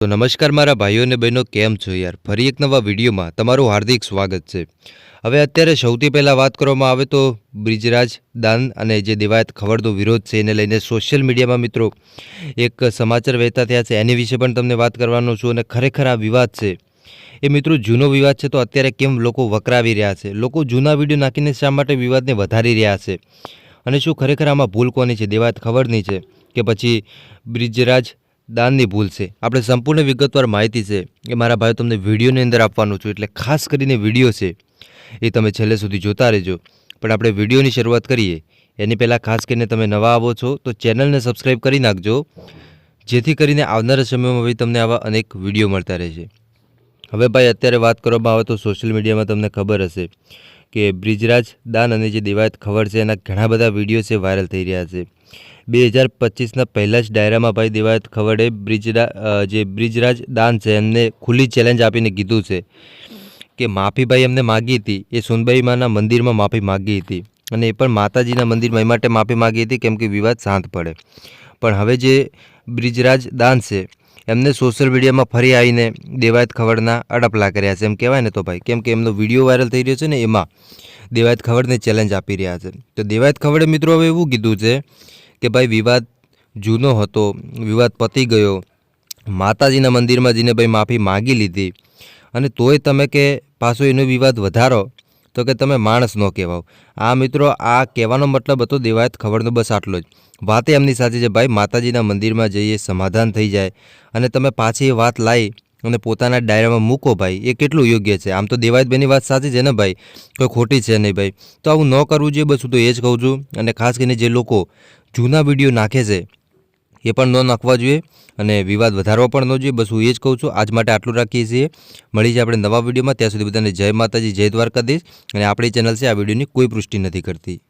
તો નમસ્કાર મારા ભાઈઓ અને બહેનો, કેમ છો યાર? ફરી એક નવા વિડીયોમાં તમારું હાર્દિક સ્વાગત છે. હવે અત્યારે સૌથી પહેલાં વાત કરવામાં આવે તો બ્રિજરાજ દાન અને જે દેવાયત ખવડનો વિરોધ છે એને લઈને સોશિયલ મીડિયામાં મિત્રો એક સમાચાર વહેતા થયા છે. એની વિશે પણ તમને વાત કરવાનો છું. અને ખરેખર આ વિવાદ છે એ મિત્રો જૂનો વિવાદ છે, તો અત્યારે કેમ લોકો વકરાવી રહ્યા છે? લોકો જૂના વિડીયો નાખીને શા માટે વિવાદને વધારી રહ્યા છે? અને શું ખરેખર આમાં ભૂલ કોની છે? દેવાયત ખવડની છે કે પછી બ્રિજરાજ દાનની ભૂલ છે? આપણે સંપૂર્ણ વિગતવાર માહિતી છે એ મારા ભાઈઓ તમને વિડીયોની અંદર આપવાનું છું, એટલે ખાસ કરીને વિડીયો છે એ તમે છેલ્લે સુધી જોતા રહેજો. પણ આપણે વિડીયોની શરૂઆત કરીએ એની પહેલાં ખાસ કરીને તમે નવા આવો છો તો ચેનલને સબસ્ક્રાઈબ કરી નાખજો, જેથી કરીને આવનારા સમયમાં ભાઈ તમને આવા અનેક વિડીયો મળતા રહેશે. હવે ભાઈ અત્યારે વાત કરવામાં આવે તો સોશિયલ મીડિયામાં તમને ખબર હશે કે બ્રિજરાજ દાન અને જે દેવાયત ખવડ છે એના ઘણા બધા વિડીયો છે વાયરલ થઈ રહ્યા છે. 2025ના પહેલાં જ ડાયરામાં ભાઈ દેવાયત ખવડે જે બ્રિજરાજ દાન છે એમને ખુલ્લી ચેલેન્જ આપીને કીધું છે કે માફી ભાઈ એમને માગી હતી, એ સોનબાઈ માના મંદિરમાં માફી માગી હતી, અને એ પણ માતાજીના મંદિરમાં એ માટે માફી માગી હતી કેમ કે વિવાદ શાંત પડે. પણ હવે જે બ્રિજરાજ દાન છે એમને સોશિયલ મીડિયામાં ફરી આવીને દેવાયત ખવડના અડપલા કર્યા છે એમ કહેવાય ને તો ભાઈ, કેમ કે એમનો વિડીયો વાયરલ થઈ રહ્યો છે ને એમાં દેવાયત ખવડને ચેલેન્જ આપી રહ્યા છે. તો દેવાયત ખવડે મિત્રો હવે એવું કીધું છે કે ભાઈ વિવાદ જૂનો હતો, વિવાદ પતી ગયો, માતાજીના મંદિરમાં જઈને ભાઈ માફી માગી લીધી, અને તોય તમે કે પાછો એનો વિવાદ વધારો તો કે તમે માણસ ન કહેવાઓ. આ મિત્રો આ કહેવાનો મતલબ હતો દેવાયત ખવડનો બસ આટલો જ. વાતે એમની સાચી છે ભાઈ, માતાજીના મંદિરમાં જઈએ સમાધાન થઈ જાય અને તમે પાછી એ વાત લાવી અને પોતાના ડાયરામાં મૂકો ભાઈ, એ કેટલું યોગ્ય છે? આમ તો દેવાયતભાઈની વાત સાચી છે ને ભાઈ, કોઈ ખોટી છે નહીં ભાઈ. તો આવું ન કરવું જોઈએ, બસ હું તો એ જ કહું છું. અને ખાસ કરીને જે લોકો જૂના વિડીયો નાખે છે એ પણ ન નાખવા જોઈએ અને વિવાદ વધારવા પણ ન જોઈએ. બસ હું એ જ કહું છું. આજ માટે આટલું રાખીએ છીએ. મળી જાય આપણે નવા વિડીયોમાં. ત્યાં સુધી બધાને જય માતાજી, જય દ્વારકાધીશ. અને આપણી ચેનલ છે આ વિડીયોની કોઈ પુષ્ટિ નથી કરતી.